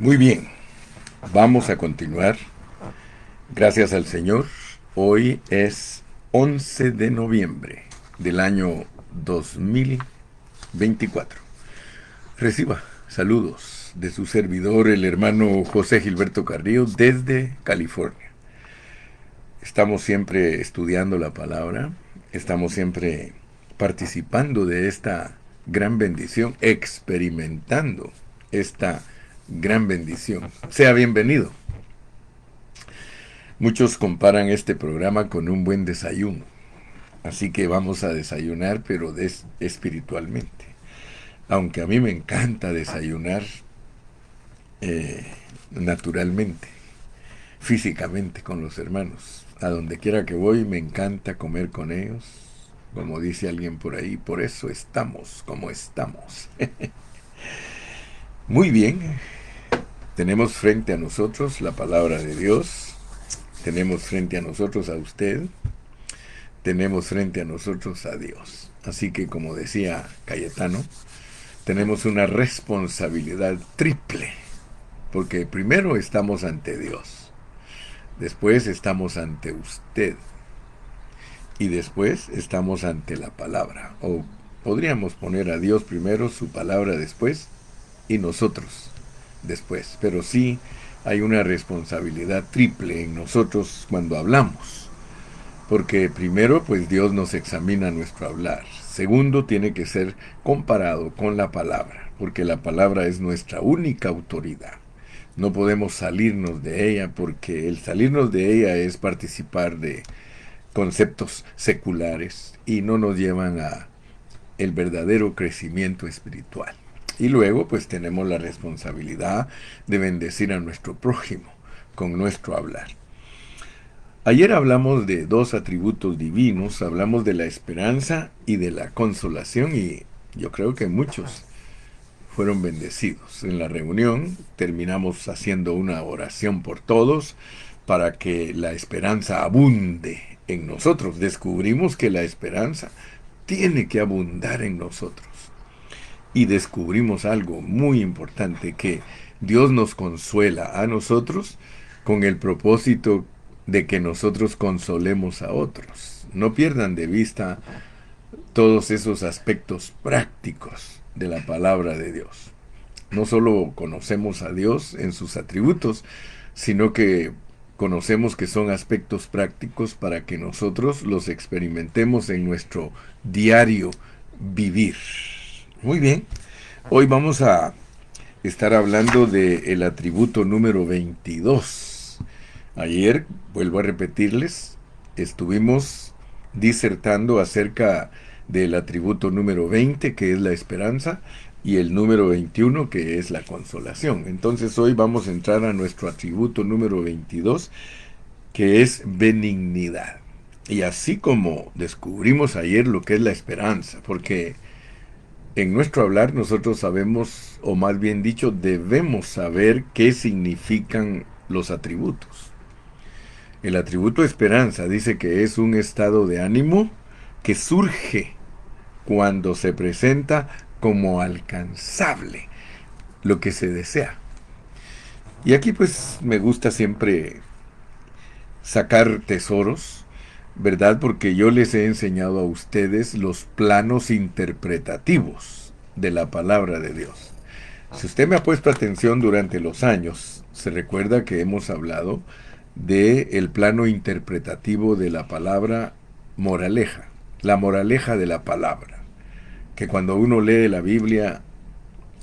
Muy bien, vamos a continuar. Gracias al Señor. Hoy es 11 de noviembre del año 2024. Reciba saludos de su servidor, el hermano José Gilberto Carrillo, desde California. Estamos siempre estudiando la palabra, estamos siempre participando de esta gran bendición, experimentando esta gran bendición. Sea bienvenido. Muchos comparan este programa con un buen desayuno, así que vamos a desayunar, pero espiritualmente. Aunque a mí me encanta desayunar naturalmente, físicamente con los hermanos. A donde quiera que voy me encanta comer con ellos, como dice alguien por ahí, por eso estamos como estamos. Muy bien, tenemos frente a nosotros la palabra de Dios, tenemos frente a nosotros a usted, tenemos frente a nosotros a Dios. Así que, como decía Cayetano, tenemos una responsabilidad triple, porque primero estamos ante Dios, después estamos ante usted y después estamos ante la palabra. O podríamos poner a Dios primero, su palabra después y nosotros después. Pero sí hay una responsabilidad triple en nosotros cuando hablamos. Porque primero, pues Dios nos examina nuestro hablar. Segundo, tiene que ser comparado con la palabra, porque la palabra es nuestra única autoridad. No podemos salirnos de ella, porque el salirnos de ella es participar de conceptos seculares y no nos llevan a el verdadero crecimiento espiritual. Y luego, pues tenemos la responsabilidad de bendecir a nuestro prójimo con nuestro hablar. Ayer hablamos de dos atributos divinos, hablamos de la esperanza y de la consolación, y yo creo que muchos fueron bendecidos. En la reunión terminamos haciendo una oración por todos para que la esperanza abunde en nosotros. Descubrimos que la esperanza tiene que abundar en nosotros. Y descubrimos algo muy importante, que Dios nos consuela a nosotros con el propósito de que nosotros consolemos a otros. No pierdan de vista todos esos aspectos prácticos de la palabra de Dios. No solo conocemos a Dios en sus atributos, sino que conocemos que son aspectos prácticos para que nosotros los experimentemos en nuestro diario vivir. Muy bien, hoy vamos a estar hablando del atributo número 22. Ayer, vuelvo a repetirles, estuvimos disertando acerca del atributo número 20, que es la esperanza, y el número 21, que es la consolación. Entonces hoy vamos a entrar a nuestro atributo número 22, que es benignidad. Y así como descubrimos ayer lo que es la esperanza, porque en nuestro hablar nosotros sabemos, o más bien dicho, debemos saber qué significan los atributos. El atributo esperanza dice que es un estado de ánimo que surge cuando se presenta como alcanzable lo que se desea. Y aquí pues me gusta siempre sacar tesoros, ¿verdad? Porque yo les he enseñado a ustedes los planos interpretativos de la palabra de Dios. Si usted me ha puesto atención durante los años, se recuerda que hemos hablado del plano interpretativo de la palabra moraleja, la moraleja de la palabra, que cuando uno lee la Biblia,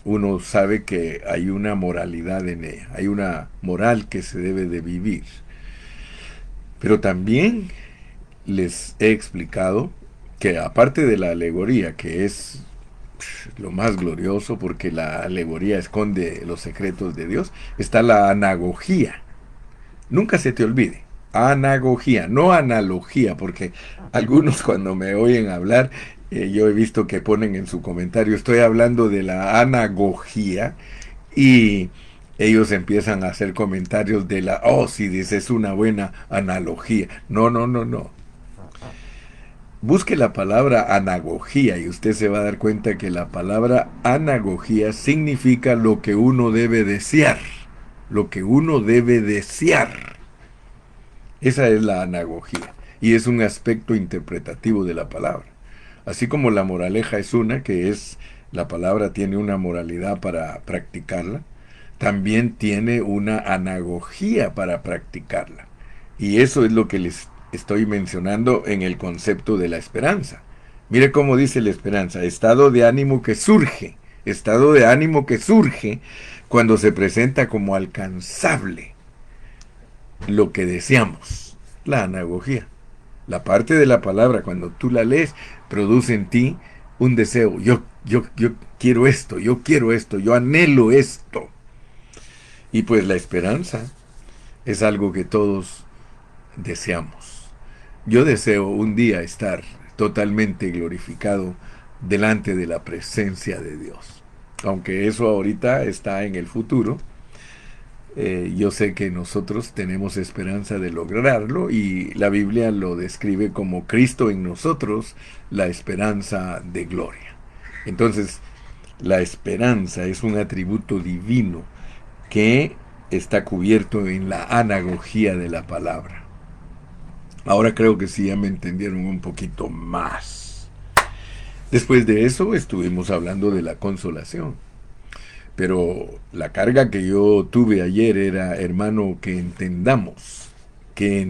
uno sabe que hay una moralidad en ella, hay una moral que se debe de vivir. Pero también les he explicado que aparte de la alegoría, que es lo más glorioso porque la alegoría esconde los secretos de Dios, está la anagogía. Nunca se te olvide, anagogía, no analogía, porque algunos cuando me oyen hablar, yo he visto que ponen en su comentario, estoy hablando de la anagogía, y ellos empiezan a hacer comentarios de la, oh, si dices es una buena analogía. No, no, no, no. Busque la palabra anagogía y usted se va a dar cuenta que la palabra anagogía significa lo que uno debe desear. lo que uno debe desear. Esa es la anagogía, y es un aspecto interpretativo de la palabra. Así como la moraleja es una, que es la palabra tiene una moralidad para practicarla, también tiene una anagogía para practicarla. Y eso es lo que les estoy mencionando en el concepto de la esperanza. Mire cómo dice la esperanza, estado de ánimo que surge cuando se presenta como alcanzable lo que deseamos, la anagogía. La parte de la palabra, cuando tú la lees, produce en ti un deseo. Yo quiero esto, yo anhelo esto. Y pues la esperanza es algo que todos deseamos. Yo deseo un día estar totalmente glorificado delante de la presencia de Dios. Aunque eso ahorita está en el futuro, yo sé que nosotros tenemos esperanza de lograrlo y la Biblia lo describe como Cristo en nosotros, la esperanza de gloria. Entonces, la esperanza es un atributo divino que está cubierto en la anagogía de la palabra. Ahora creo que sí ya me entendieron un poquito más. Después de eso estuvimos hablando de la consolación. Pero la carga que yo tuve ayer era, hermano, que entendamos que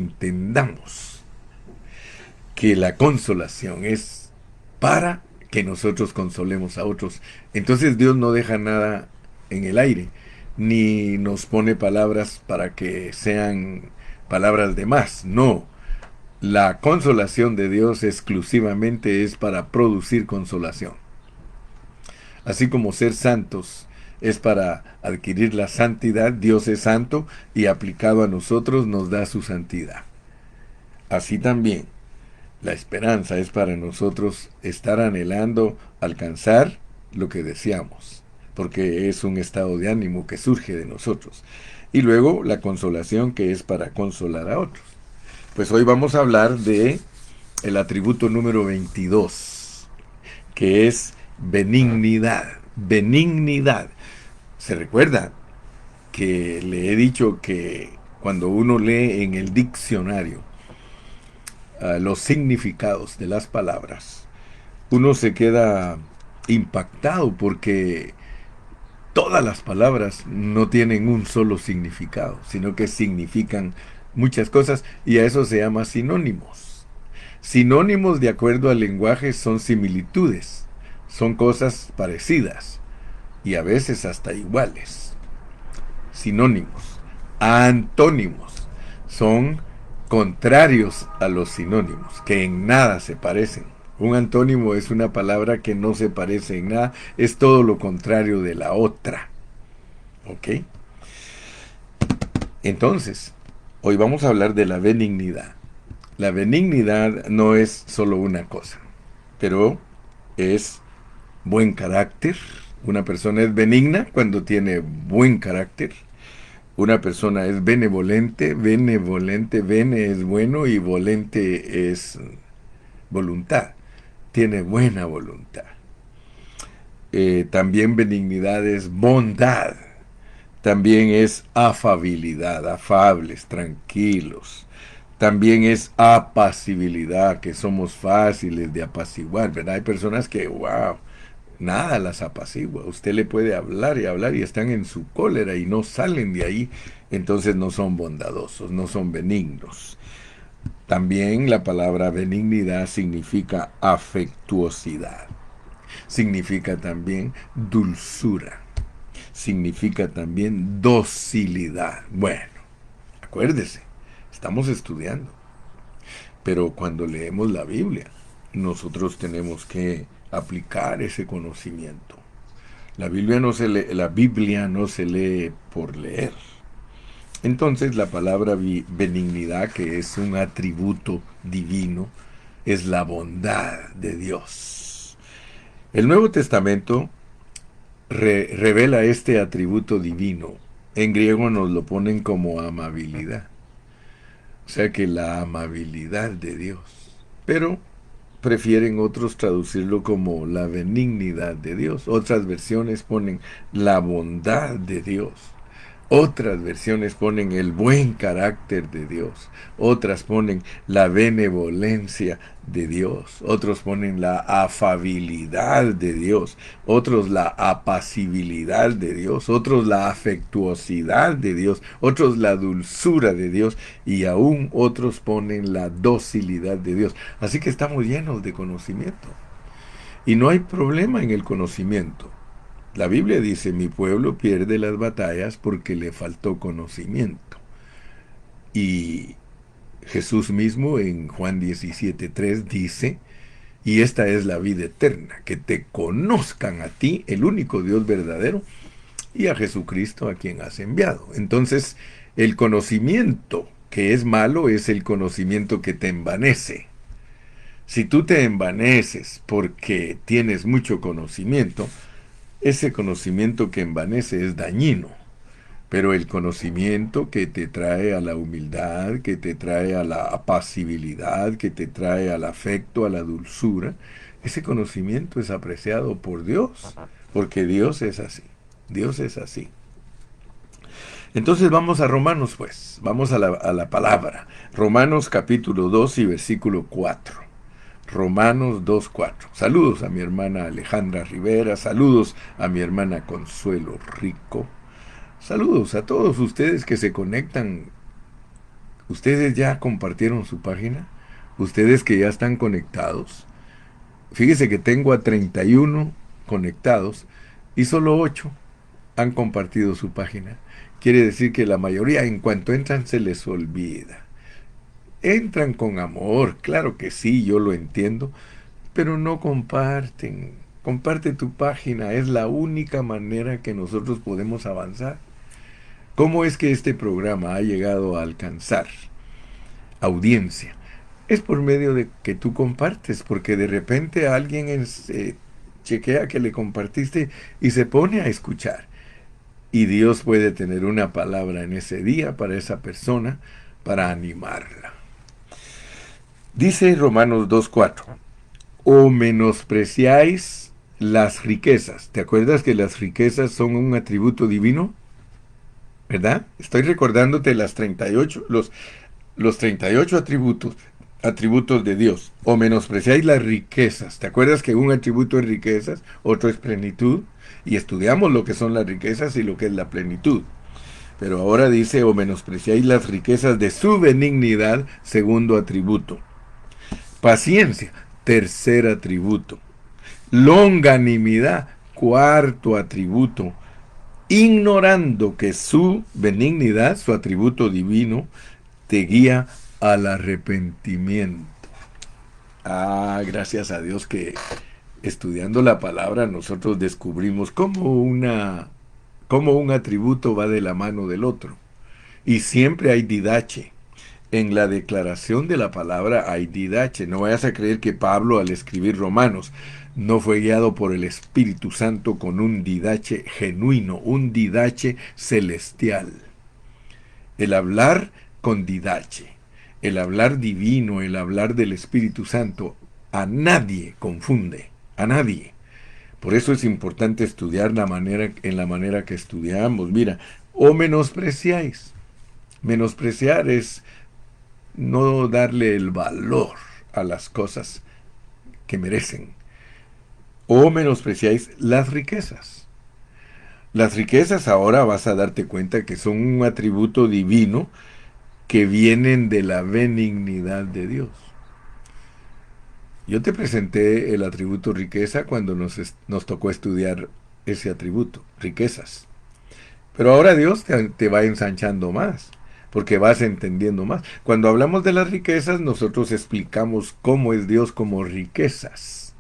la consolación es para que nosotros consolemos a otros. Entonces Dios no deja nada en el aire, ni nos pone palabras para que sean palabras de más. No, la consolación de Dios exclusivamente es para producir consolación. Así como ser santos es para adquirir la santidad, Dios es santo y aplicado a nosotros nos da su santidad. Así también, la esperanza es para nosotros estar anhelando alcanzar lo que deseamos, porque es un estado de ánimo que surge de nosotros. Y luego la consolación, que es para consolar a otros. Pues hoy vamos a hablar de el atributo número 22, que es benignidad. Benignidad. Se recuerda que le he dicho que cuando uno lee en el diccionario los significados de las palabras, uno se queda impactado porque todas las palabras no tienen un solo significado, sino que significan muchas cosas y a eso se llama sinónimos. Sinónimos, de acuerdo al lenguaje, son similitudes, son cosas parecidas y a veces hasta iguales. Sinónimos. Antónimos son contrarios a los sinónimos, que en nada se parecen. Un antónimo es una palabra que no se parece en nada, es todo lo contrario de la otra. ¿Ok? Entonces, hoy vamos a hablar de la benignidad. La benignidad no es solo una cosa, pero es buen carácter. Una persona es benigna cuando tiene buen carácter. Una persona es benevolente, bene es bueno y volente es voluntad. Tiene buena voluntad. También benignidad es bondad. También es afabilidad, afables, tranquilos. También es apacibilidad, que somos fáciles de apaciguar, ¿verdad? Hay personas que, wow, nada las apacigua. Usted le puede hablar y están en su cólera y no salen de ahí. Entonces no son bondadosos, no son benignos. También la palabra benignidad significa afectuosidad. Significa también dulzura. Significa también docilidad. Bueno, acuérdese, estamos estudiando. Pero cuando leemos la Biblia, nosotros tenemos que aplicar ese conocimiento. La Biblia no se lee por leer. Entonces la palabra benignidad, que es un atributo divino, es la bondad de Dios. El Nuevo Testamento revela este atributo divino. En griego nos lo ponen como amabilidad. O sea que la amabilidad de Dios. Pero prefieren otros traducirlo como la benignidad de Dios. Otras versiones ponen la bondad de Dios. Otras versiones ponen el buen carácter de Dios. Otras ponen la benevolencia de Dios. Otros ponen la afabilidad de Dios. Otros la apacibilidad de Dios. Otros la afectuosidad de Dios. Otros la dulzura de Dios. Y aún otros ponen la docilidad de Dios. Así que estamos llenos de conocimiento. Y no hay problema en el conocimiento. La Biblia dice, mi pueblo pierde las batallas porque le faltó conocimiento. Y Jesús mismo en Juan 17:3 dice, y esta es la vida eterna, que te conozcan a ti, el único Dios verdadero, y a Jesucristo a quien has enviado. Entonces, el conocimiento que es malo es el conocimiento que te envanece. Si tú te envaneces porque tienes mucho conocimiento, ese conocimiento que envanece es dañino, pero el conocimiento que te trae a la humildad, que te trae a la apacibilidad, que te trae al afecto, a la dulzura, ese conocimiento es apreciado por Dios, porque Dios es así, Dios es así. Entonces vamos a Romanos pues, vamos a la palabra. Romanos capítulo 2 y versículo 4. Romanos 2:4. Saludos a mi hermana Alejandra Rivera, saludos a mi hermana Consuelo Rico, saludos a todos ustedes que se conectan. Ustedes ya compartieron su página, ustedes que ya están conectados. Fíjese que tengo a 31 conectados y solo 8 han compartido su página. Quiere decir que la mayoría en cuanto entran se les olvida. Entran con amor, claro que sí, yo lo entiendo, pero no comparten. Comparte tu página, es la única manera que nosotros podemos avanzar. ¿Cómo es que este programa ha llegado a alcanzar audiencia? Es por medio de que tú compartes, porque de repente alguien chequea que le compartiste y se pone a escuchar. Y Dios puede tener una palabra en ese día para esa persona, para animarla. Dice Romanos 2:4. O menospreciáis las riquezas. ¿Te acuerdas que las riquezas son un atributo divino? ¿Verdad? Estoy recordándote los 38 atributos de Dios. O menospreciáis las riquezas. ¿Te acuerdas que un atributo es riquezas, otro es plenitud? Y estudiamos lo que son las riquezas y lo que es la plenitud. Pero ahora dice, o menospreciáis las riquezas de su benignidad, segundo atributo. Paciencia, tercer atributo. Longanimidad, cuarto atributo, ignorando que su benignidad, su atributo divino, te guía al arrepentimiento. Gracias a Dios que estudiando la palabra nosotros descubrimos cómo un atributo va de la mano del otro. Y siempre hay didache. En la declaración de la palabra hay didache. No vayas a creer que Pablo al escribir Romanos no fue guiado por el Espíritu Santo con un didache genuino, un didache celestial. El hablar con didache, el hablar divino, el hablar del Espíritu Santo, a nadie confunde, a nadie. Por eso es importante estudiar en la manera que estudiamos. Mira, o menospreciáis. Menospreciar es no darle el valor a las cosas que merecen. O menospreciáis las riquezas. Las riquezas ahora vas a darte cuenta que son un atributo divino que vienen de la benignidad de Dios. Yo te presenté el atributo riqueza cuando nos tocó estudiar ese atributo, riquezas. Pero ahora Dios te va ensanchando más, porque vas entendiendo más. Cuando hablamos de las riquezas, nosotros explicamos cómo es Dios como riquezas.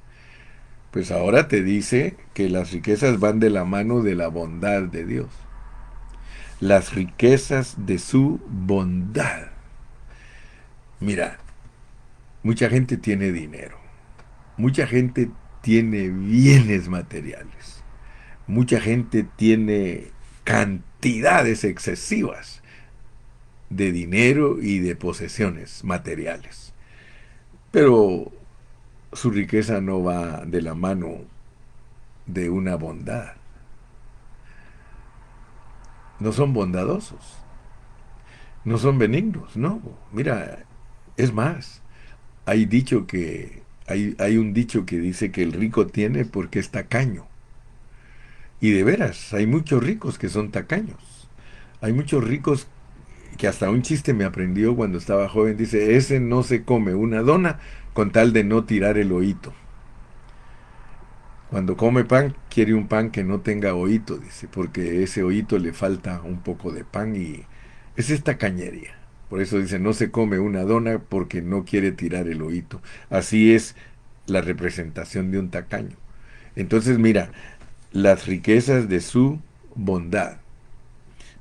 Pues ahora te dice que las riquezas van de la mano de la bondad de Dios. Las riquezas de su bondad. Mira, mucha gente tiene dinero. Mucha gente tiene bienes materiales. Mucha gente tiene cantidades excesivas de dinero y de posesiones materiales. Pero su riqueza no va de la mano de una bondad. no son bondadosos, no son benignos, no. Mira, es más, hay un dicho que dice que el rico tiene porque es tacaño. Y de veras, hay muchos ricos que son tacaños. Hay muchos ricos que hasta un chiste me aprendió cuando estaba joven. Dice, ese no se come una dona con tal de no tirar el oíto. Cuando come pan, quiere un pan que no tenga oíto, dice, porque ese oíto le falta un poco de pan y es esta cañería. Por eso dice, no se come una dona porque no quiere tirar el oíto. Así es la representación de un tacaño. Entonces, mira, las riquezas de su bondad,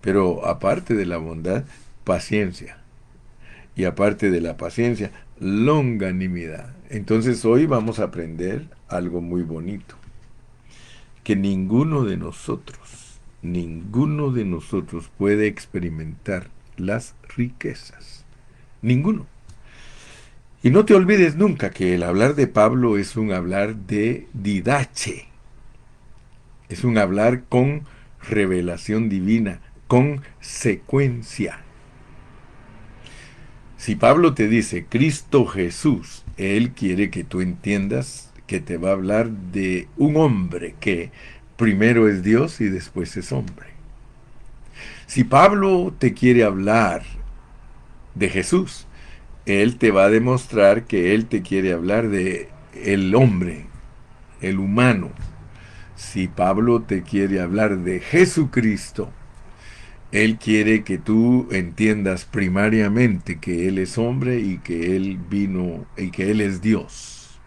pero aparte de la bondad, paciencia. Y aparte de la paciencia, longanimidad. Entonces hoy vamos a aprender algo muy bonito, que ninguno de nosotros puede experimentar las riquezas. Ninguno. Y no te olvides nunca que el hablar de Pablo es un hablar de didache, es un hablar con revelación divina, con secuencia. Si Pablo te dice Cristo Jesús, él quiere que tú entiendas que te va a hablar de un hombre que primero es Dios y después es hombre. Si Pablo te quiere hablar de Jesús, él te va a demostrar que él te quiere hablar de el hombre, el humano. Si Pablo te quiere hablar de Jesucristo, él quiere que tú entiendas primariamente que Él es hombre y que Él vino y que Él es Dios.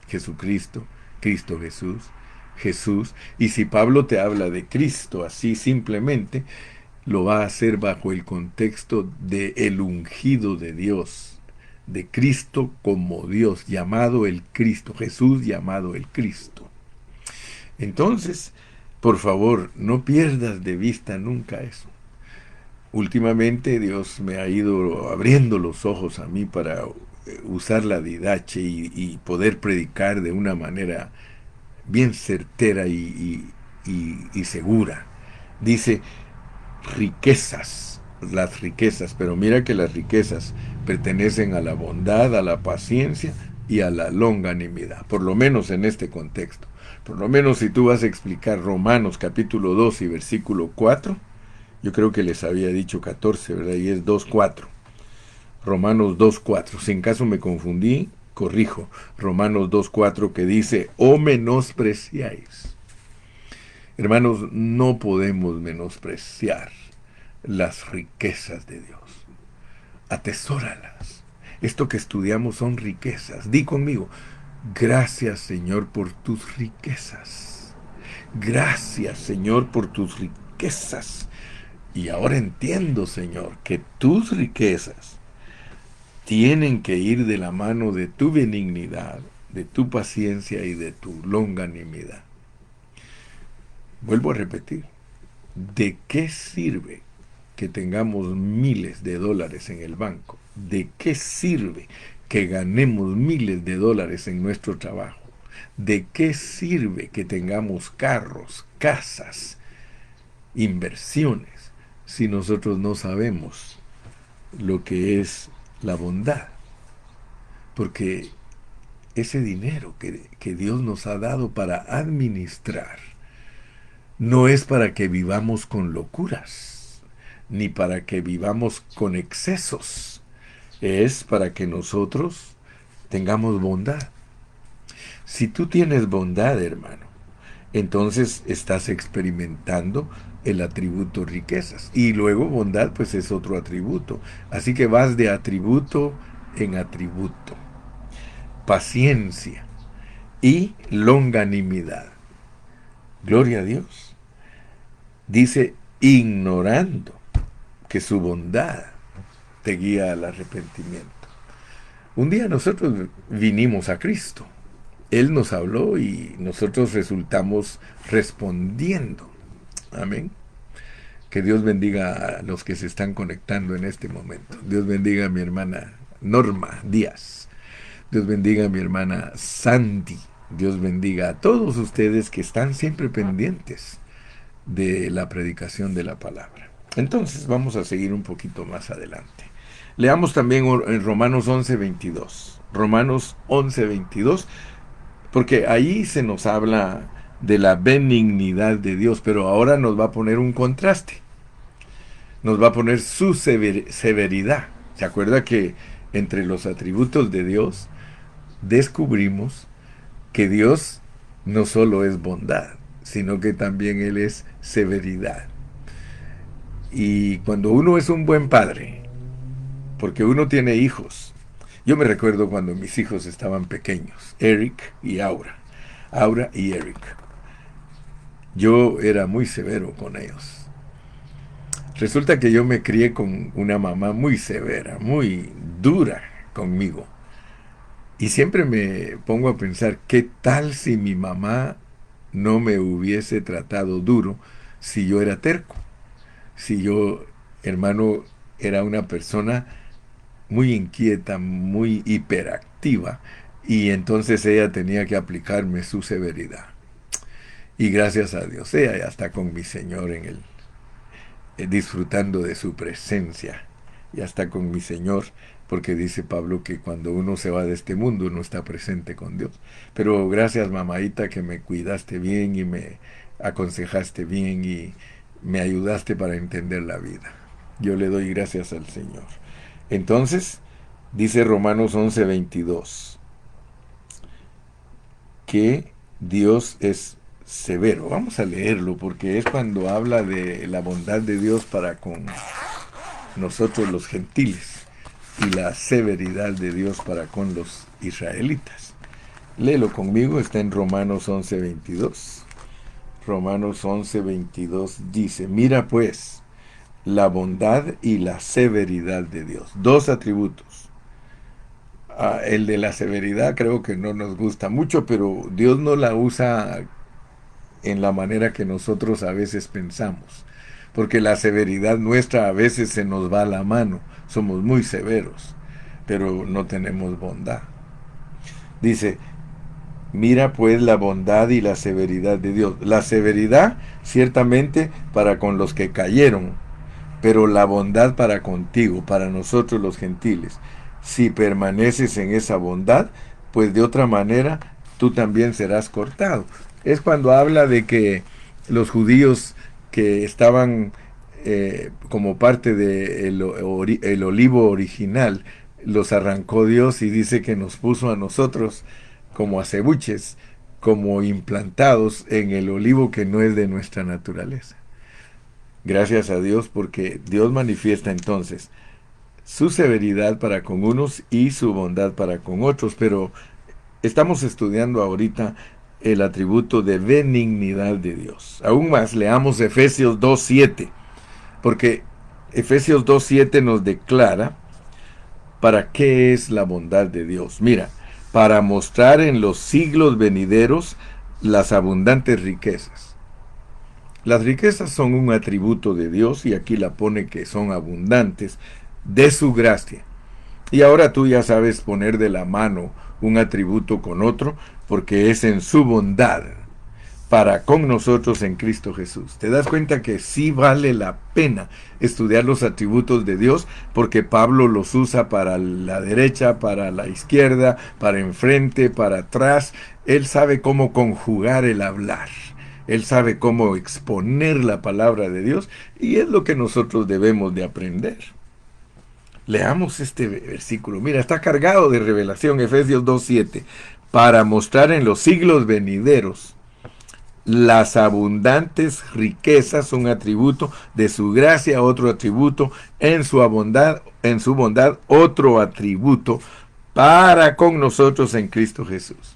Jesucristo, Cristo Jesús, Jesús. Y si Pablo te habla de Cristo así simplemente, lo va a hacer bajo el contexto de el ungido de Dios, de Cristo como Dios, llamado el Cristo, Jesús llamado el Cristo. Entonces, por favor, no pierdas de vista nunca eso. Últimamente Dios me ha ido abriendo los ojos a mí para usar la didache y poder predicar de una manera bien certera y segura. Dice riquezas, las riquezas, pero mira que las riquezas pertenecen a la bondad, a la paciencia y a la longanimidad, por lo menos en este contexto. Por lo menos si tú vas a explicar Romanos capítulo 2 y versículo 4, yo creo que les había dicho 14, ¿verdad? Y es 2:4. Romanos 2:4. Si en caso me confundí, corrijo. Romanos 2:4 que dice, o menospreciáis. Hermanos, no podemos menospreciar las riquezas de Dios. Atesóralas. Esto que estudiamos son riquezas. Di conmigo, gracias Señor por tus riquezas. Gracias Señor por tus riquezas. Y ahora entiendo, Señor, que tus riquezas tienen que ir de la mano de tu benignidad, de tu paciencia y de tu longanimidad. Vuelvo a repetir, ¿de qué sirve que tengamos miles de dólares en el banco? ¿De qué sirve que ganemos miles de dólares en nuestro trabajo? ¿De qué sirve que tengamos carros, casas, inversiones, si nosotros no sabemos lo que es la bondad? Porque ese dinero que Dios nos ha dado para administrar no es para que vivamos con locuras, ni para que vivamos con excesos. Es para que nosotros tengamos bondad. Si tú tienes bondad, hermano, entonces estás experimentando el atributo riquezas. Y luego bondad, pues es otro atributo. Así que vas de atributo en atributo. Paciencia y longanimidad. Gloria a Dios. Dice, ignorando que su bondad te guía al arrepentimiento. Un día nosotros vinimos a Cristo. Él nos habló y nosotros resultamos respondiendo. Amén. Que Dios bendiga a los que se están conectando en este momento. Dios bendiga a mi hermana Norma Díaz. Dios bendiga a mi hermana Sandy. Dios bendiga a todos ustedes que están siempre pendientes de la predicación de la palabra. Entonces vamos a seguir un poquito más adelante. Leamos también en Romanos 11:22. Romanos 11:22, porque ahí se nos habla de la benignidad de Dios, pero ahora nos va a poner un contraste. Nos va a poner su severidad. ¿Se acuerda que entre los atributos de Dios descubrimos que Dios no solo es bondad, sino que también Él es severidad? Y cuando uno es un buen padre, porque uno tiene hijos, yo me recuerdo cuando mis hijos estaban pequeños, Eric y Aura, Aura y Eric, yo era muy severo con ellos. Resulta que yo me crié con una mamá muy severa, muy dura conmigo. Y siempre me pongo a pensar, ¿qué tal si mi mamá no me hubiese tratado duro si yo era terco? Si yo, hermano, era una persona muy inquieta, muy hiperactiva, y entonces ella tenía que aplicarme su severidad. Y gracias a Dios, ella ya está con mi Señor disfrutando de su presencia. Ya está con mi Señor, porque dice Pablo que cuando uno se va de este mundo uno está presente con Dios. Pero gracias, mamaita, que me cuidaste bien y me aconsejaste bien y me ayudaste para entender la vida. Yo le doy gracias al Señor. Entonces, dice Romanos 11:22, que Dios es severo. Vamos a leerlo porque es cuando habla de la bondad de Dios para con nosotros los gentiles y la severidad de Dios para con los israelitas. Léelo conmigo, está en Romanos 11:22. Romanos 11:22 dice, mira pues la bondad y la severidad de Dios. Dos atributos. El de la severidad creo que no nos gusta mucho, pero Dios no la usa en la manera que nosotros a veces pensamos. Porque la severidad nuestra a veces se nos va a la mano. Somos muy severos, pero no tenemos bondad. Dice, mira pues la bondad y la severidad de Dios. La severidad ciertamente para con los que cayeron, pero la bondad para contigo, para nosotros los gentiles. Si permaneces en esa bondad, pues de otra manera tú también serás cortado. Es cuando habla de que los judíos que estaban como parte del el olivo original, los arrancó Dios y dice que nos puso a nosotros como acebuches, como implantados en el olivo que no es de nuestra naturaleza. Gracias a Dios porque Dios manifiesta entonces su severidad para con unos y su bondad para con otros, pero estamos estudiando ahorita el atributo de benignidad de Dios. Aún más, leamos Efesios 2:7, porque Efesios 2:7 nos declara para qué es la bondad de Dios. Mira, para mostrar en los siglos venideros las abundantes riquezas. Las riquezas son un atributo de Dios y aquí la pone que son abundantes de su gracia. Y ahora tú ya sabes poner de la mano un atributo con otro porque es en su bondad para con nosotros en Cristo Jesús. ¿Te das cuenta que sí vale la pena estudiar los atributos de Dios? Porque Pablo los usa para la derecha, para la izquierda, para enfrente, para atrás. Él sabe cómo conjugar el hablar. Él sabe cómo exponer la palabra de Dios y es lo que nosotros debemos de aprender. Leamos este versículo. Mira, está cargado de revelación, Efesios 2:7, para mostrar en los siglos venideros las abundantes riquezas, un atributo de su gracia, otro atributo en su bondad, otro atributo para con nosotros en Cristo Jesús.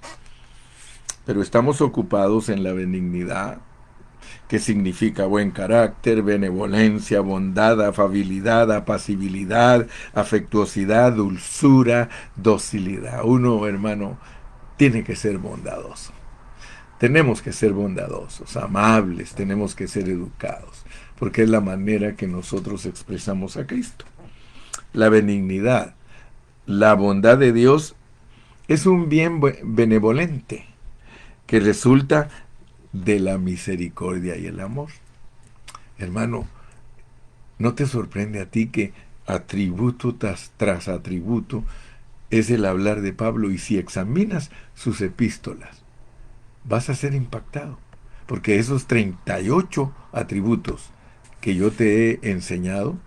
Pero estamos ocupados en la benignidad, que significa buen carácter, benevolencia, bondad, afabilidad, apacibilidad, afectuosidad, dulzura, docilidad. Uno, hermano, tiene que ser bondadoso. Tenemos que ser bondadosos, amables, tenemos que ser educados, porque es la manera que nosotros expresamos a Cristo. La benignidad, la bondad de Dios es un bien benevolente que resulta de la misericordia y el amor. Hermano, ¿no te sorprende a ti que atributo tras atributo es el hablar de Pablo? Y si examinas sus epístolas, vas a ser impactado, porque esos 38 atributos que yo te he enseñado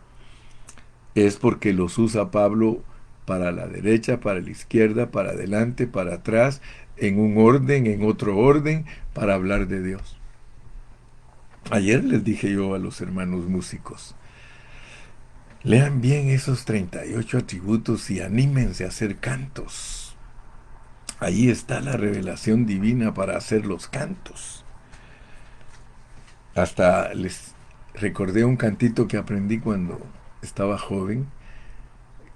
es porque los usa Pablo para la derecha, para la izquierda, para adelante, para atrás, en un orden, en otro orden, para hablar de Dios. Ayer les dije yo a los hermanos músicos, lean bien esos 38 atributos y anímense a hacer cantos. Ahí está la revelación divina para hacer los cantos. Hasta les recordé un cantito que aprendí cuando estaba joven.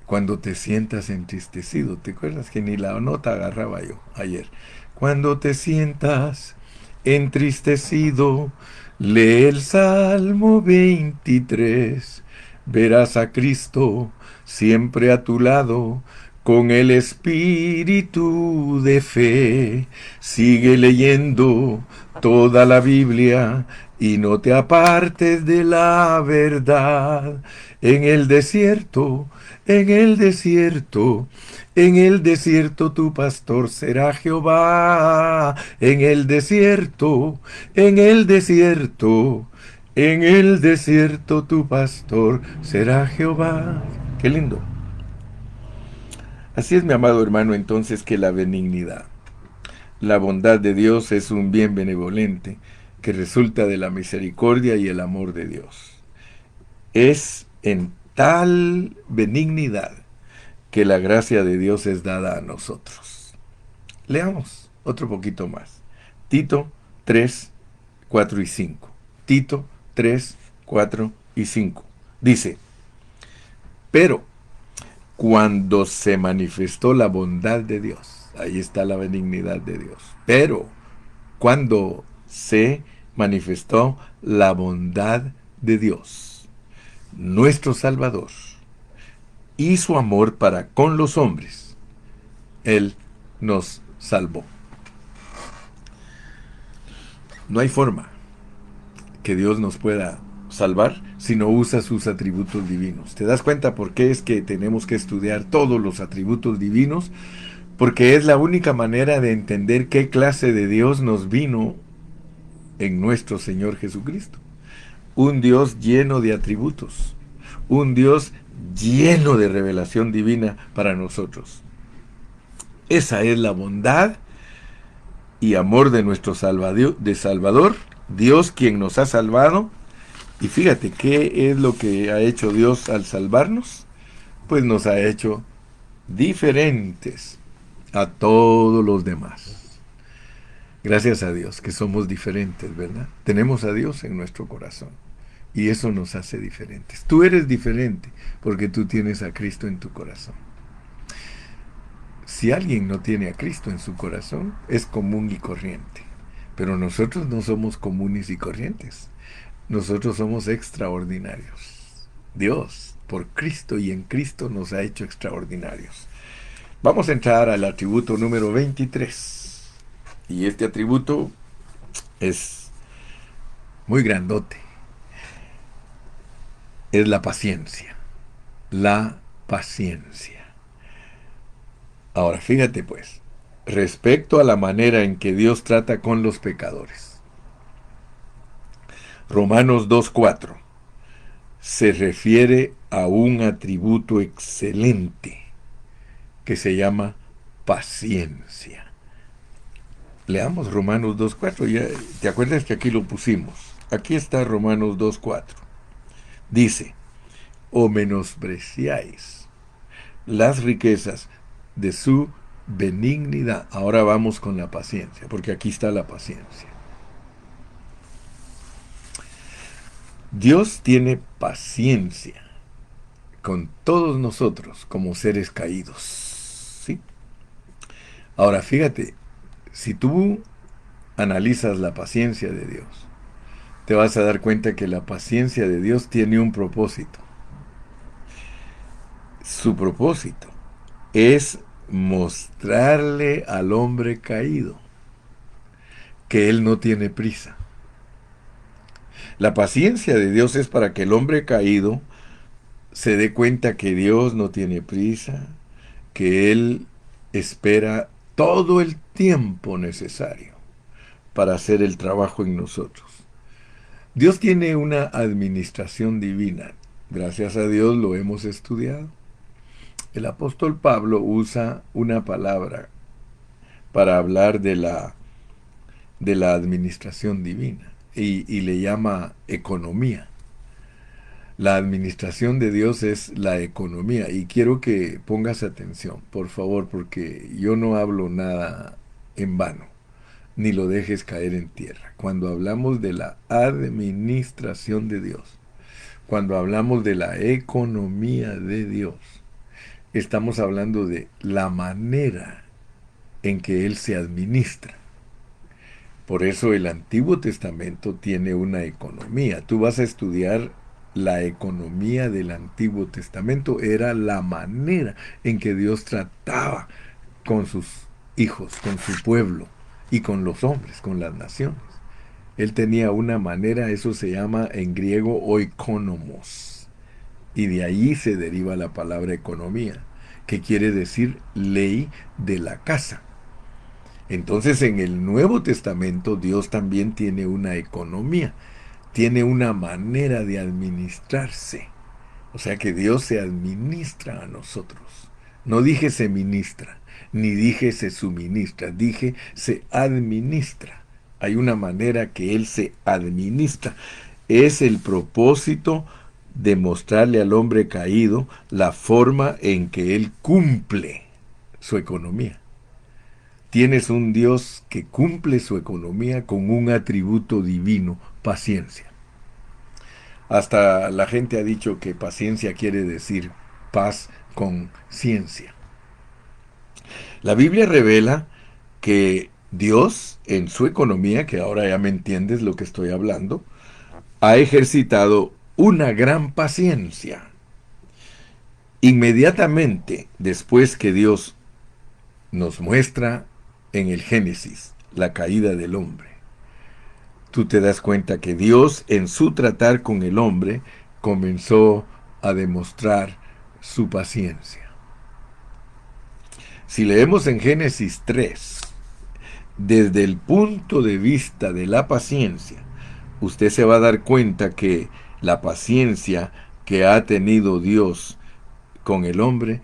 Cuando te sientas entristecido, ¿te acuerdas que ni la nota agarraba yo ayer? Cuando te sientas entristecido, lee el Salmo 23. Verás a Cristo siempre a tu lado, con el espíritu de fe. Sigue leyendo toda la Biblia y no te apartes de la verdad. En el desierto, en el desierto, en el desierto tu pastor será Jehová. En el desierto, en el desierto, en el desierto tu pastor será Jehová. Qué lindo. Así es, mi amado hermano, entonces, que la benignidad, la bondad de Dios es un bien benevolente que resulta de la misericordia y el amor de Dios. Es en tal benignidad que la gracia de Dios es dada a nosotros. Leamos otro poquito más. Tito 3, 4 y 5. Tito 3, 4 y 5. Dice, pero cuando se manifestó la bondad de Dios, ahí está la benignidad de Dios, pero cuando se manifestó la bondad de Dios, nuestro Salvador, y su amor para con los hombres, Él nos salvó. No hay forma que Dios nos pueda salvar si no usa sus atributos divinos. ¿Te das cuenta por qué es que tenemos que estudiar todos los atributos divinos? Porque es la única manera de entender qué clase de Dios nos vino en nuestro Señor Jesucristo. Un Dios lleno de atributos, un Dios lleno de revelación divina para nosotros. Esa es la bondad y amor de nuestro Salvador, Dios quien nos ha salvado. Y fíjate, ¿qué es lo que ha hecho Dios al salvarnos? Pues nos ha hecho diferentes a todos los demás. Gracias a Dios que somos diferentes, ¿verdad? Tenemos a Dios en nuestro corazón y eso nos hace diferentes. Tú eres diferente porque tú tienes a Cristo en tu corazón. Si alguien no tiene a Cristo en su corazón, es común y corriente. Pero nosotros no somos comunes y corrientes. Nosotros somos extraordinarios. Dios, por Cristo y en Cristo, nos ha hecho extraordinarios. Vamos a entrar al atributo número 23. Y este atributo es muy grandote. Es la paciencia. La paciencia. Ahora, fíjate pues, respecto a la manera en que Dios trata con los pecadores. Romanos 2:4 se refiere a un atributo excelente que se llama paciencia. Leamos Romanos 2:4. Ya, ¿te acuerdas que aquí lo pusimos? Aquí está Romanos 2:4. Dice, o menospreciáis las riquezas de su benignidad. Ahora vamos con la paciencia, porque aquí está la paciencia. Dios tiene paciencia con todos nosotros como seres caídos. ¿Sí? Ahora fíjate, si tú analizas la paciencia de Dios, te vas a dar cuenta que la paciencia de Dios tiene un propósito. Su propósito es mostrarle al hombre caído que él no tiene prisa. La paciencia de Dios es para que el hombre caído se dé cuenta que Dios no tiene prisa, que Él espera todo el tiempo necesario para hacer el trabajo en nosotros. Dios tiene una administración divina. Gracias a Dios lo hemos estudiado. El apóstol Pablo usa una palabra para hablar de la administración divina y le llama economía. La administración de Dios es la economía y quiero que pongas atención, por favor, porque yo no hablo nada en vano, ni lo dejes caer en tierra. Cuando hablamos de la administración de Dios, cuando hablamos de la economía de Dios, estamos hablando de la manera en que Él se administra. Por eso el Antiguo Testamento tiene una economía. Tú vas a estudiar la economía del Antiguo Testamento. Era la manera en que Dios trataba con sus hijos, con su pueblo y con los hombres, con las naciones. Él tenía una manera, eso se llama en griego oikonomos. Y de ahí se deriva la palabra economía, que quiere decir ley de la casa. Entonces en el Nuevo Testamento Dios también tiene una economía, tiene una manera de administrarse. O sea que Dios se administra a nosotros. No dije se ministra, ni dije se suministra, dije se administra. Hay una manera que Él se administra. Es el propósito de mostrarle al hombre caído la forma en que Él cumple su economía. Tienes un Dios que cumple su economía con un atributo divino, paciencia. Hasta la gente ha dicho que paciencia quiere decir paz con ciencia. La Biblia revela que Dios, en su economía, que ahora ya me entiendes lo que estoy hablando, ha ejercitado una gran paciencia. Inmediatamente después que Dios nos muestra en el Génesis la caída del hombre, tú te das cuenta que Dios en su tratar con el hombre comenzó a demostrar su paciencia. Si leemos en Génesis 3, desde el punto de vista de la paciencia, usted se va a dar cuenta que la paciencia que ha tenido Dios con el hombre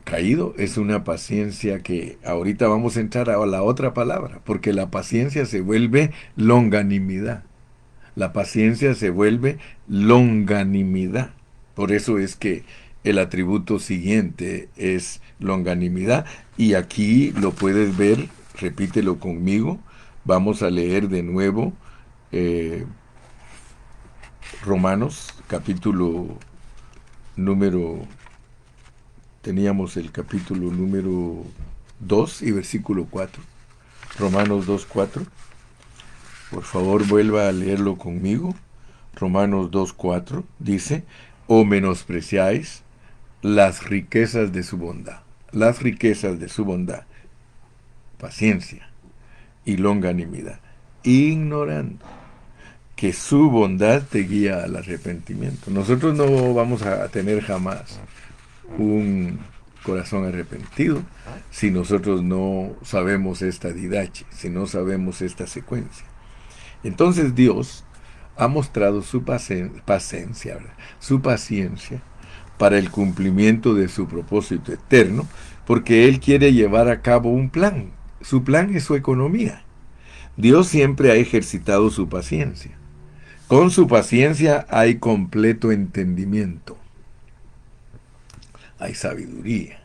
caído es una paciencia que ahorita vamos a entrar a la otra palabra, porque la paciencia se vuelve longanimidad. La paciencia se vuelve longanimidad. Por eso es que el atributo siguiente es longanimidad. Y aquí lo puedes ver, repítelo conmigo. Vamos a leer de nuevo Romanos, capítulo número... Teníamos el capítulo número 2 y versículo 4. Romanos 2, 4. Por favor, vuelva a leerlo conmigo. Romanos 2, 4 dice: o menospreciáis las riquezas de su bondad. Las riquezas de su bondad, paciencia y longanimidad, ignorando que su bondad te guía al arrepentimiento. Nosotros no vamos a tener jamás un corazón arrepentido si nosotros no sabemos esta didache, si no sabemos esta secuencia. Entonces Dios ha mostrado su paciencia, su paciencia para el cumplimiento de su propósito eterno, porque Él quiere llevar a cabo un plan. Su plan es su economía. Dios siempre ha ejercitado su paciencia. Con su paciencia hay completo entendimiento. Hay sabiduría,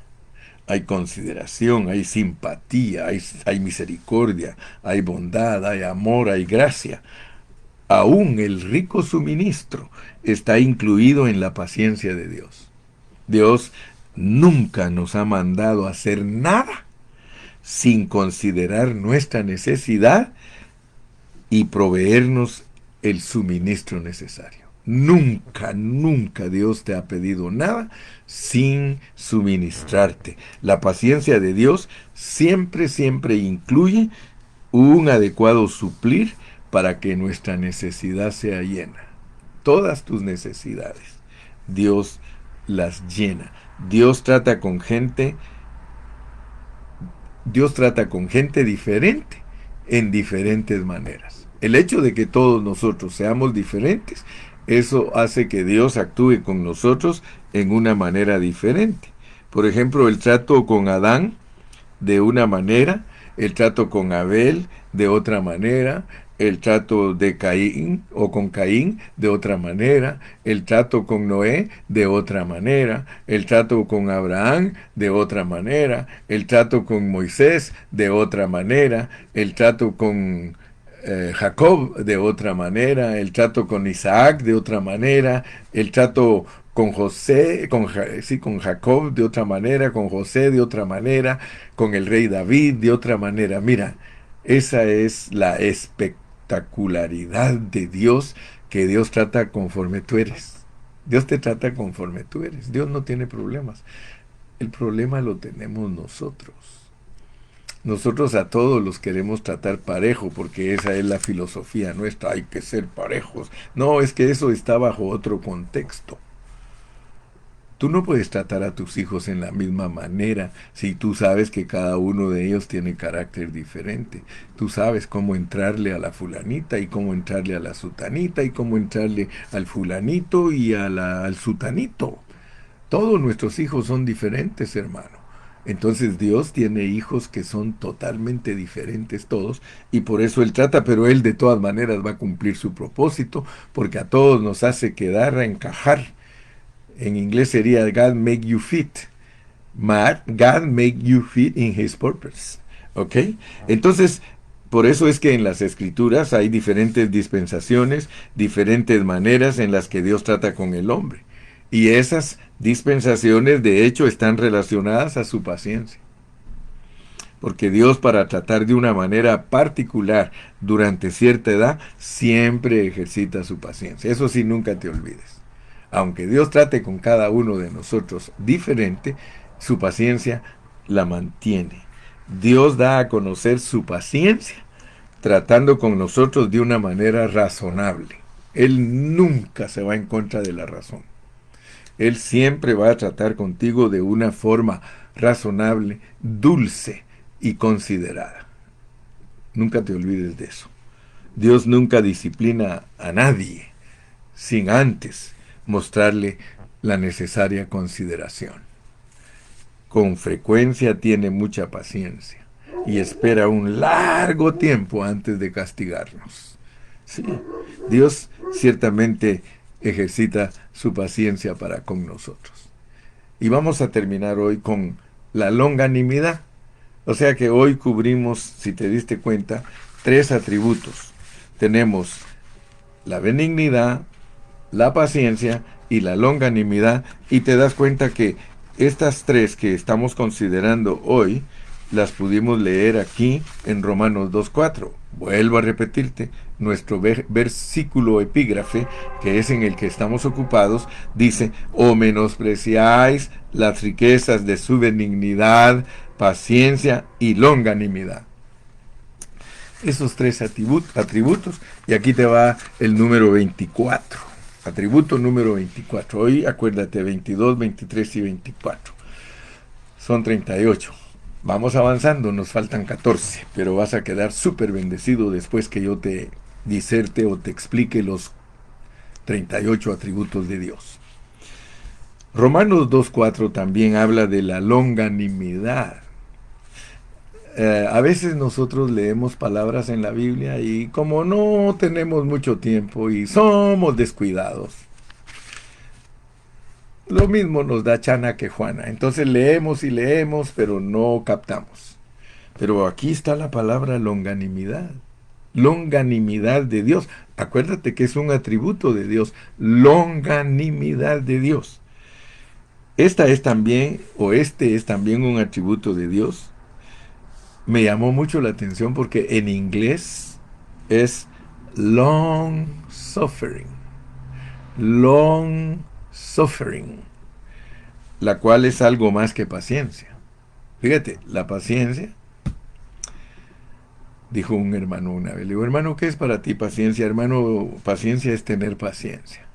hay consideración, hay simpatía, hay misericordia, hay bondad, hay amor, hay gracia. Aún el rico suministro está incluido en la paciencia de Dios. Dios nunca nos ha mandado a hacer nada sin considerar nuestra necesidad y proveernos el suministro necesario. Nunca, nunca Dios te ha pedido nada sin suministrarte. La paciencia de Dios siempre, siempre incluye un adecuado suplir para que nuestra necesidad sea llena. Todas tus necesidades, Dios las llena. Dios trata con gente diferente en diferentes maneras. El hecho de que todos nosotros seamos diferentes, eso hace que Dios actúe con nosotros en una manera diferente. Por ejemplo, el trato con Adán de una manera, el trato con Abel de otra manera, el trato de Caín o con Caín de otra manera, el trato con Noé de otra manera, el trato con Abraham de otra manera, el trato con Moisés de otra manera, el trato con Jacob de otra manera, el trato con Isaac de otra manera, el trato con José, con Jacob de otra manera, con José de otra manera, con el rey David de otra manera. Mira, esa es la espectacularidad de Dios, que Dios trata conforme tú eres. Dios te trata conforme tú eres. Dios no tiene problemas. El problema lo tenemos nosotros. Nosotros a todos los queremos tratar parejo, porque esa es la filosofía nuestra, hay que ser parejos. No, es que eso está bajo otro contexto. Tú no puedes tratar a tus hijos en la misma manera si tú sabes que cada uno de ellos tiene carácter diferente. Tú sabes cómo entrarle a la fulanita y cómo entrarle a la sutanita y cómo entrarle al fulanito y al sutanito. Todos nuestros hijos son diferentes, hermano. Entonces Dios tiene hijos que son totalmente diferentes todos, y por eso Él trata, pero Él de todas maneras va a cumplir su propósito, porque a todos nos hace quedar a encajar. En inglés sería God make you fit. God make you fit in His purpose. ¿Ok? Entonces, por eso es que en las Escrituras hay diferentes dispensaciones, diferentes maneras en las que Dios trata con el hombre. Y esas dispensaciones, de hecho, están relacionadas a su paciencia. Porque Dios, para tratar de una manera particular durante cierta edad, siempre ejercita su paciencia. Eso sí, nunca te olvides. Aunque Dios trate con cada uno de nosotros diferente, su paciencia la mantiene. Dios da a conocer su paciencia tratando con nosotros de una manera razonable. Él nunca se va en contra de la razón. Él siempre va a tratar contigo de una forma razonable, dulce y considerada. Nunca te olvides de eso. Dios nunca disciplina a nadie sin antes mostrarle la necesaria consideración. Con frecuencia tiene mucha paciencia y espera un largo tiempo antes de castigarnos. Sí, Dios ciertamente ejercita su paciencia para con nosotros. Y vamos a terminar hoy con la longanimidad. O sea que hoy cubrimos, si te diste cuenta, 3 atributos. Tenemos la benignidad, la paciencia y la longanimidad, y te das cuenta que estas 3 que estamos considerando hoy las pudimos leer aquí en Romanos 2:4. Vuelvo a repetirte, nuestro versículo epígrafe, que es en el que estamos ocupados, dice: o menospreciáis las riquezas de su benignidad, paciencia y longanimidad. Esos 3 atributos, y aquí te va el número 24. Atributo número 24. Hoy acuérdate, 22, 23 y 24. Son 38. Vamos avanzando, nos faltan 14, pero vas a quedar súper bendecido después que yo te diserte o te explique los 38 atributos de Dios. Romanos 2:4 también habla de la longanimidad. A veces nosotros leemos palabras en la Biblia y como no tenemos mucho tiempo y somos descuidados, lo mismo nos da Chana que Juana. Entonces leemos y leemos, pero no captamos. Pero aquí está la palabra longanimidad. Longanimidad de Dios. Acuérdate que es un atributo de Dios. Longanimidad de Dios. Esta es también, o este es también un atributo de Dios. Me llamó mucho la atención porque en inglés es long suffering. Long suffering, la cual es algo más que paciencia. Fíjate, la paciencia Dijo un hermano una vez. Le digo, hermano, ¿qué es para ti paciencia? Hermano, paciencia es tener paciencia.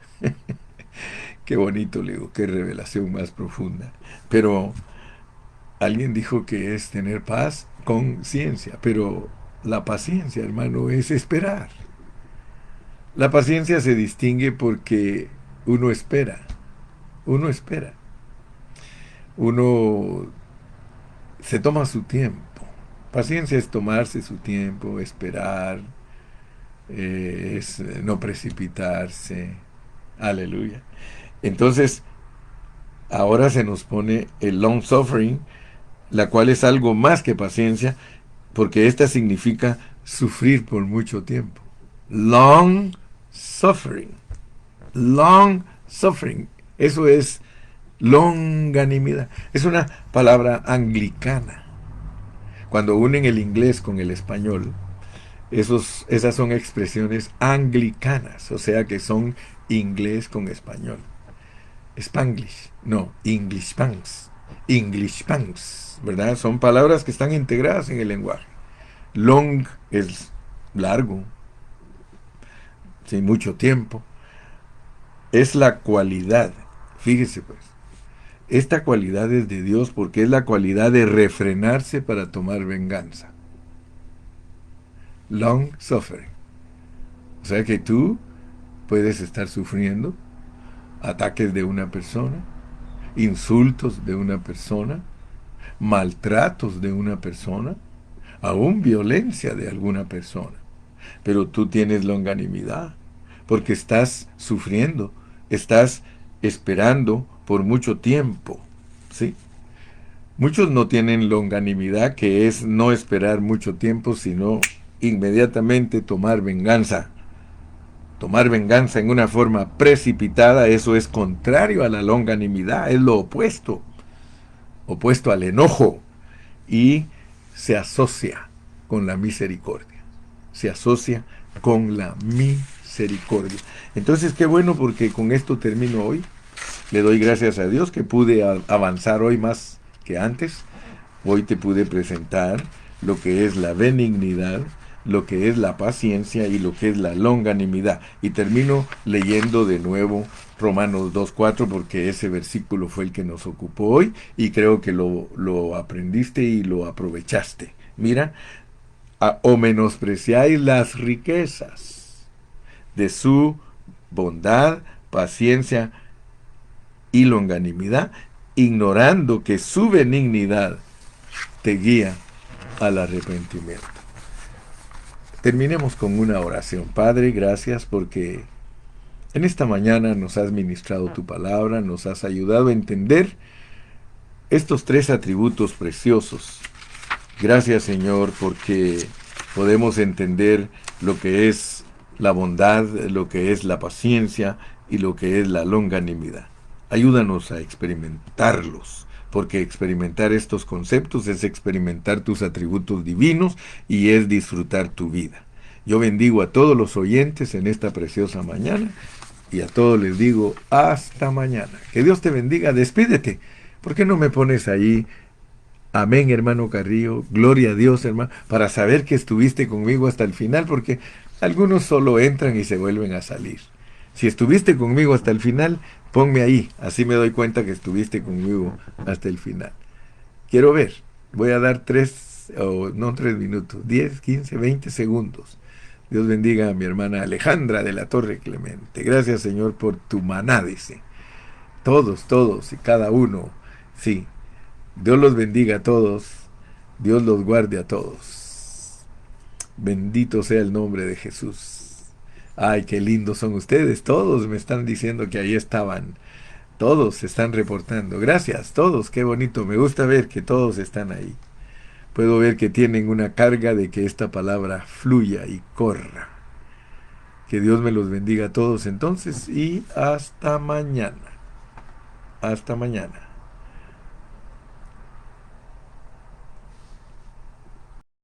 Qué bonito, le digo, qué revelación más profunda. Pero alguien dijo que es tener paz con ciencia, pero la paciencia, hermano, es esperar. La paciencia se distingue porque uno espera, uno espera, uno se toma su tiempo. Paciencia es tomarse su tiempo, esperar, es no precipitarse. Aleluya. Entonces, ahora se nos pone el long suffering, la cual es algo más que paciencia, porque esta significa sufrir por mucho tiempo. Long suffering. Long suffering. Eso es longanimidad. Es una palabra anglicana. Cuando unen el inglés con el español, esas son expresiones anglicanas, o sea que son inglés con español. Spanglish, no, English Spanks. English Spanks, ¿verdad? Son palabras que están integradas en el lenguaje. Long es largo, sin mucho tiempo. Es la cualidad, fíjese pues, esta cualidad es de Dios porque es la cualidad de refrenarse para tomar venganza. Long suffering. O sea que tú puedes estar sufriendo ataques de una persona, insultos de una persona, maltratos de una persona, aún violencia de alguna persona. Pero tú tienes longanimidad, porque estás sufriendo, estás esperando por mucho tiempo, ¿sí? Muchos no tienen longanimidad, que es no esperar mucho tiempo, sino inmediatamente tomar venganza. Tomar venganza en una forma precipitada, eso es contrario a la longanimidad, es lo opuesto, opuesto al enojo, y se asocia con la misericordia. Se asocia con la misericordia. Entonces, qué bueno, porque con esto termino hoy. Le doy gracias a Dios que pude avanzar hoy más que antes. Hoy te pude presentar lo que es la benignidad, lo que es la paciencia y lo que es la longanimidad. Y termino leyendo de nuevo Romanos 2:4, porque ese versículo fue el que nos ocupó hoy y creo que lo aprendiste y lo aprovechaste. Mira, o menospreciáis las riquezas de su bondad, paciencia y longanimidad, ignorando que su benignidad te guía al arrepentimiento. Terminemos con una oración. Padre, gracias porque en esta mañana nos has ministrado tu palabra, nos has ayudado a entender estos tres atributos preciosos. Gracias, Señor, porque podemos entender lo que es la bondad, lo que es la paciencia y lo que es la longanimidad. Ayúdanos a experimentarlos, porque experimentar estos conceptos es experimentar tus atributos divinos y es disfrutar tu vida. Yo bendigo a todos los oyentes en esta preciosa mañana y a todos les digo hasta mañana. Que Dios te bendiga. Despídete. ¿Por qué no me pones ahí? Amén, hermano Carrillo. Gloria a Dios, hermano, para saber que estuviste conmigo hasta el final, porque algunos solo entran y se vuelven a salir. Si estuviste conmigo hasta el final, ponme ahí. Así me doy cuenta que estuviste conmigo hasta el final. Quiero ver. Voy a dar 3 minutos, 10, 15, 20 segundos. Dios bendiga a mi hermana Alejandra de la Torre Clemente. Gracias, Señor, por tu maná, dice. Todos y cada uno. Sí. Dios los bendiga a todos. Dios los guarde a todos. Bendito sea el nombre de Jesús. Ay, qué lindos son ustedes. Todos me están diciendo que ahí estaban. Todos se están reportando. Gracias, todos. Qué bonito. Me gusta ver que todos están ahí. Puedo ver que tienen una carga de que esta palabra fluya y corra. Que Dios me los bendiga a todos entonces y hasta mañana. Hasta mañana.